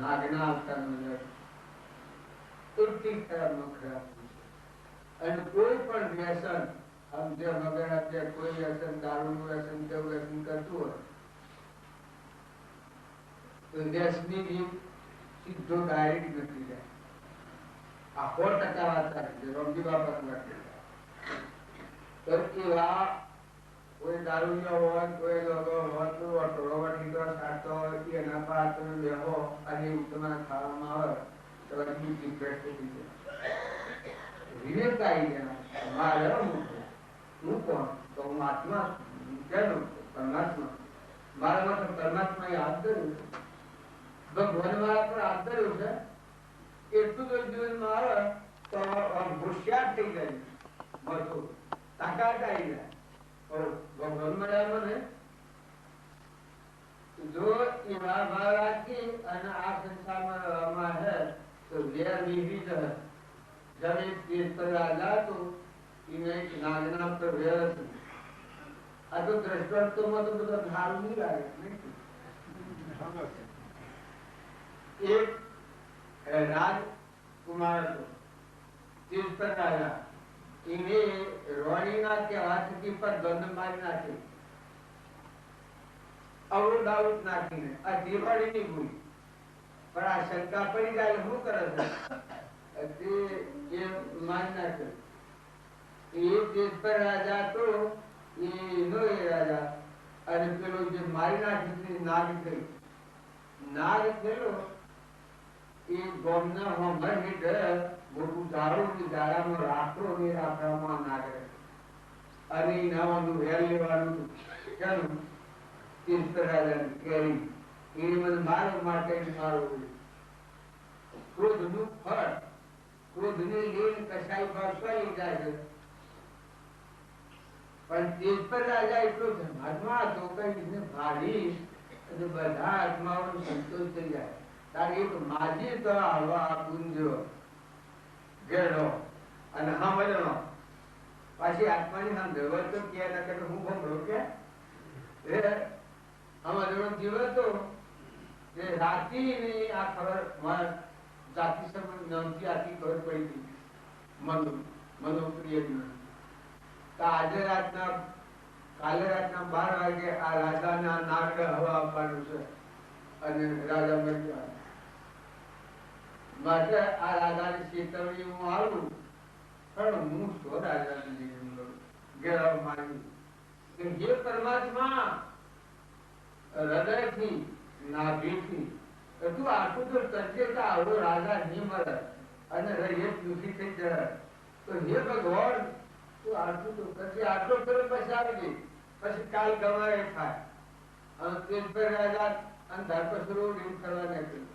નાગના આવતાનો ડર એટલી ખરાબ ખરાબ અને કોઈ પણ વ્યસન આમ જે મગર આપે કોઈ વ્યસન દારૂનું વ્યસન કેવું વ્યસન કરતું હોય તો વ્યસની રીત સીધો ડાયરેક્ટ નથી જાય. આ 100% વાત છે રોમજી બાપા તો એવા કોઈ દારૂડિયો હોય કોઈ લોકો હોય તો રોબોટ નીકળો સાચો હોય એના પર તમે બેહો અને તમારા ખાવામાં આવે તો બધી ડિપ્રેસ થઈ જાય. વિવેક આવી ગયા મારે હું કોણ તો હું આત્મા કેનું પરમાત્મા મારામાં તો પરમાત્મા યાદ કર્યું ભગવાન મારા પર યાદ કર્યું છે એટલું તો જીવનમાં આવે તો હોશિયાર થઈ જાય બધું તાકાત આવી જાય. ભગવાન મળ્યા મને જો એવા ભાવ રાખી અને આ સંસારમાં રહેવામાં હે તો વેર વિવિધ હે. जब एक देश पर राजा तो इन्हें नागना पर वेर आ तो दृष्टांत तो मत तो धारू नहीं लागे नहीं एक राजकुमार तो देश पर राजा इन्हें रोणीना के हाथ की पर दंड मारी नाखी अवरो दाऊद नाखी ने आ दिवाળી नहीं भूली पर आ शंका पड़ी जाए हूँ करे ये मानना है एक देश पर राजा तो ये नो ये राजा अरे पेलो जो मारीना जितनी नाग थेलो ये गोमना हो मर हिट मोटू दारू की दारा में राखो ने राखा में नाग अरे ना वो वेल लेवानु क्या नु देश पर राजा केरी ये मन मारो माटे मारो क्रोध नु फळ क्रोधने लेन कसाई ભાષવા લઈ જાય છે પણ તેજ પર રાજા એટલો ધર્માત્મા હતો કે એને ભાળી અને બધા આત્માઓનો સંતોષ થઈ જાય. તારે એક માજી તો આવા ગુંજો ગેડો અને સાંભળનો પાછી આત્માની સાંભળવા તો ક્યાં ના કે હું ભંગો કે એ સાંભળનો જીવો તો જે રાતી ની આ ખબર जाति संबंध नामची आती खबर पड़ी थी मनोप्रिय तो आज रातना काले रातना 12 वागे आ राजा ना नाग हवा आपવાનું છે અને રાજા મરી ગયા માટે આ રાજાની ચેતવણી હું આવું પણ હું શું રાજાની જીવન ગેરાવ મારી કે જે પરમાત્મા હૃદયથી નાભીથી તું આટલું તો કરજે તો આવડો રાજા નહીં મળે અને એક દુઃખી થઈ જાય તો હે ભગવાન તું આટલું તો કરજે આટલો કરો પછી આવી પછી કાલ ગવાય થાય અને તેજ પર રાજા અને ધરપસરો રીમ કરવા નાખ્યું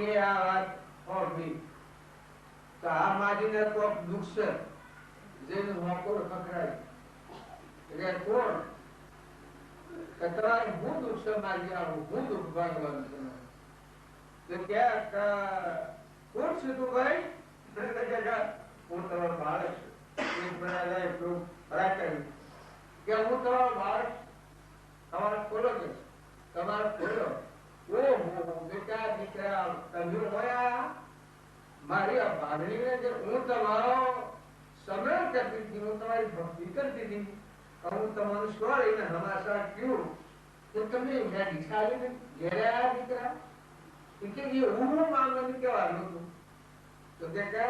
એ આ વાત હોવી તો આ માજીને કોક દુઃખ છે જેને હોકોર ખખડાય એટલે કોણ કતરાય હું દુઃખ છે માજી આવું હું દુઃખ ભાગવાનું છે तो क्या कौन से तू भाई वो तवा बालक एक बना जाए तो बड़ा कर क्या वो तवा बालक हमारा खोलो के हमारा खोलो वो बेटा दिखरा तंदुर होया मारी अब बादली ने जब वो तवारो समरण करती थी वो तुम्हारी भक्ति करती थी और वो तुम्हारे स्वर इन्हें हमारे साथ क्यों तो तुमने क्या दिखा ले घेरा दिखरा क्योंकि ये उम्र मांगने के वालों तो देखा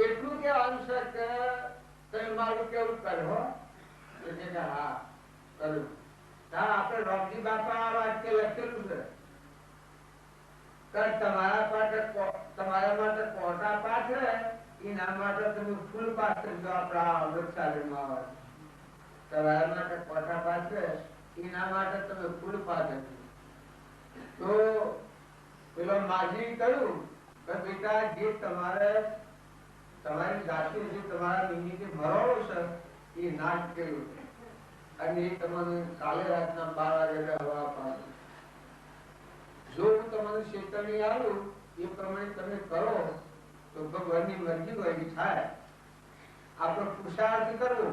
એટલું કે આવશ્યક તમે મારું કેવું કરો એટલે કે હા કરું તા આપણે રોમજી બાપા આ વાક્ય લખેલું છે કે તમારા માટે કોટા પાઠ છે એના માટે તમે ફૂલ પાઠ કરજો આપણા વૃક્ષાલયમાં આવે તમારા માટે કોટા પાઠ છે એના માટે તમે ફૂલ પાઠ કરજો તો પેલો માજી કહ્યું કે બેટા જે તમારે તમારી જાતિ જે તમારા નિમિત્તે મરણો છે એ નાશ કર્યું અને એ તમને કાલે રાતના 12 વાગે હવા પાડું જો હું તમને ચેતવણી આવું એ પ્રમાણે તમે કરો તો ભગવાનની મરજી હોય એ થાય. આપણો પુરુષાર્થ કરવો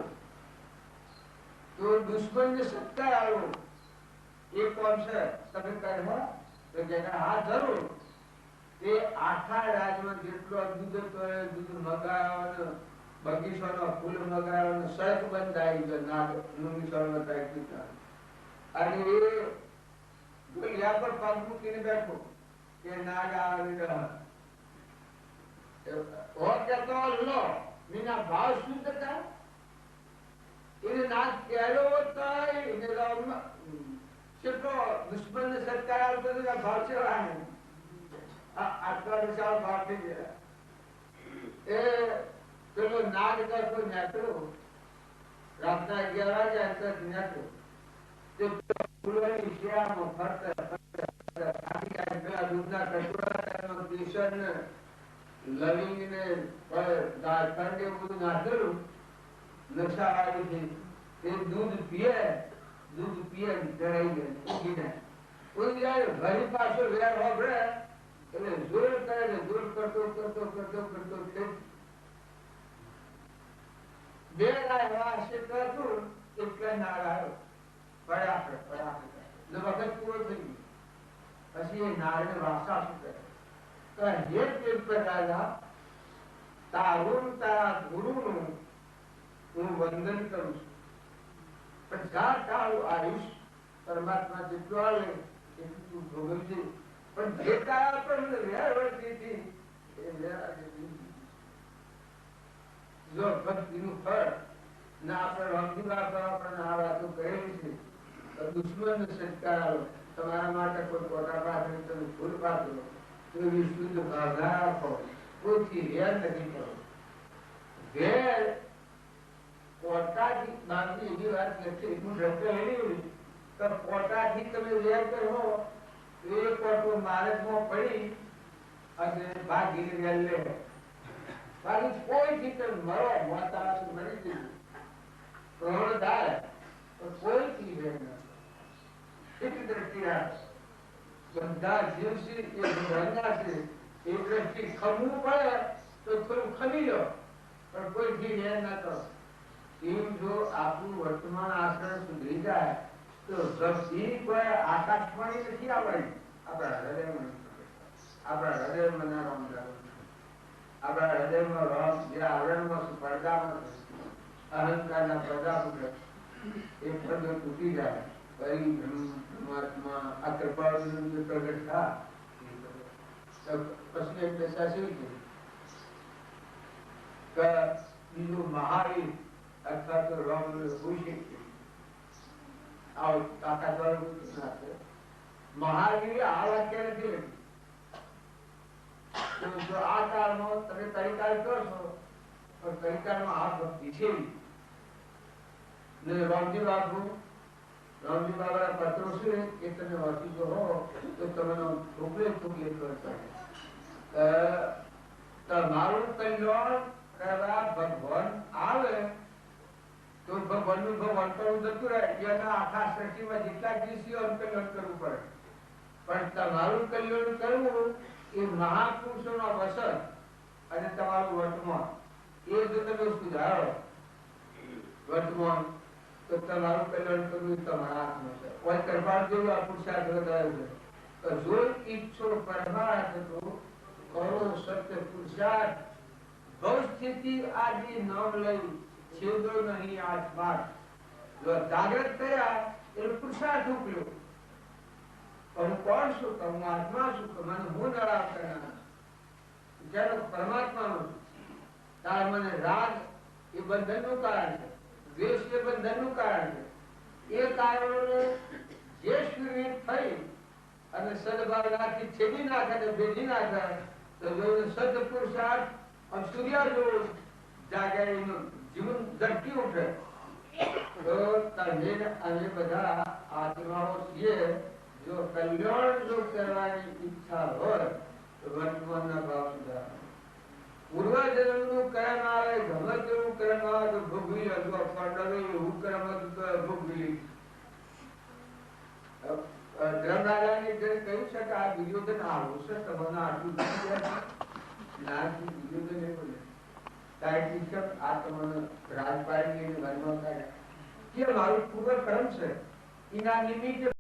તો દુશ્મનને સત્તા આવો એ કોણ છે તમે કહો તો કે હા જરૂર એ આખા રાજમાં જેટલો દૂધ મગાવવાનો બગીચાનો ફૂલ મગાવવાનો સડક બંધ આવી ગયો નાગ લુંગી સળવત આવી અને એ ગોલિયા પર પગ મૂકીને બેઠો કે નાગ આવી કેતો લો મીના ભાવ શું થતા એને નાગ કહેલો હતા એને કેટલો દુશ્મન સરકાર આવતો ભાવ છે આટલા વિશાળ ભાવ થઈ ગયા એ પેલો નાગ કરતો નેકળો રાતના 11 વાગે અંતર નેકળો તે ફૂલોની શિયાળામાં ફરતા દૂધના કટોરા કેસર ને લવિંગ ને ખંડ એવું બધું નાખેલું નશા વાળી તે દૂધ પીએ ડરાઈ ગયે ઊંઘી જાય ઘરી પાછો વેર હોભળે એટલે જોર કરે ને જોર કરતો બે ગાય ક્ષેત્ર હતું એટલે નાગ આવ્યો પડ્યા વખત પૂરો થઈ ગયો પછી એ નાગને વાસા શું કરે હે પેટ રાજા તારું તારા ગુરુનું હું વંદન કરું છું પણ જા તારું આયુષ પરમાત્મા જેટલું આવે એટલું તું ભોગવજે પણ જે તારા પર વેર વર્તી એ વેર જો ભક્તિનું ફળ ના આપણે રંગીલા આપણને આ વાતો કહેલી છે તો દુશ્મન સંસ્કાર આવે તમારા માટે કોઈ પોતા પાસે તમે ફૂલ પાત્રો તો શુદ્ધ ભાવના રાખો કોઈથી વેર નથી કરો વેર પોતાથી બાંધી એવી વાત નથી હું રચેલી તો પોતાથી તમે વેર કરો એ પોતો માર્ગમાં પડી અને ભાગી વેર લે બાકી કોઈથી તમે મરો મોતા મરી જઈએ પ્રહણ થાય તો કોઈથી વેર ન એટલી દ્રષ્ટિ રાખો બધા જીવ છે એ ભગવાનના છે એ દ્રષ્ટિ ખમવું પડે તો થોડું ખમી લો પણ કોઈથી વેર ન કરો એમ જો આપણું વર્તમાન આચરણ સુધરી જાય તો ભક્તિ કોઈ આકાશવાણી નથી આવવાની આપણા હૃદયમાં ના રામ આપણા હૃદયમાં રામ જે આવરણમાં પડદામાં અહંકારના પડદા ઉઠે એ પડદો તૂટી જાય પછી પરમાત્મા આ કૃપાળુ પ્રગટ થાય પછી એક દશા શું છે બીજું મહાવીર અથવા તો રામ હોઈ શકે મહાવીર આ વાક્ય નથી લખ્યું આ કાળમાં તમે તરીકાર કરશો પણ તરીકારમાં આ ભક્તિ છે રામજી બાબા પત્રો છે એ તમે વાંચી હો તો તમે ઠોકલે કરતા તમારું કલ્યાણ કરવા ભગવાન આવે તો ભગવાનનું વર્તન જતું રહે એના આખા સૃષ્ટિમાં જેટલા દિવસીઓ કલ્યાણ કરવું પડે પણ તમારું કલ્યાણ કરવું એ મહાપુરુષોનો વસન અને તમારું વર્તમાન એ જો તમે સુધારો વર્તમાન તો તમારું કલ્યાણ કરવું તમારા હાથમાં છે કોઈ કૃપા જેવું આ પુરુષાર્થ વધારે છે જો ઈચ્છો પરમાર્થ તો કરો સત્ય પુરુષાર્થ ભવ સ્થિતિ આદિ નામ લઈ છેદો નહીં આત્મા જો જાગૃત થયા એટલે પુરુષાર્થ ઉકલ્યો હું કોણ છું હું આત્મા છું મને હું નડાવ કરનાર જયારે પરમાત્માનું ત્યારે મને રાગ એ બંધનનું કારણ છે દ્વેષ એ બંધનનું કારણ છે એ કારણોને જે સ્વીકૃત થઈ અને સદભાવનાથી છેદી નાખે ને ભેજી નાખે તો જો સદ પુરુષાર્થ અને સૂર્ય જો જાગે એનું જીવન ઝડપી ઉઠે તો તમે અમે બધા આત્માઓ છીએ જો કલ્યાણ જો કરવાની ઈચ્છા હોય તો વર્તમાનના ભાવ સુધારો પૂર્વજન્મનું કર્મ આવે ગમે તેવું કર્મ આવે તો ભોગવી લો એવું કર્મ હતું તો ભોગવી ધર્મરાજાને કહ્યું છે કે આ દુર્યોધન આવું છે તમને આટલું દુર્યોધન એ બોલે આ તમને રાજપાડી વનમાં કાઢ્યા કે મારું પૂર્વ કર્મ છે એના નિમિત્તે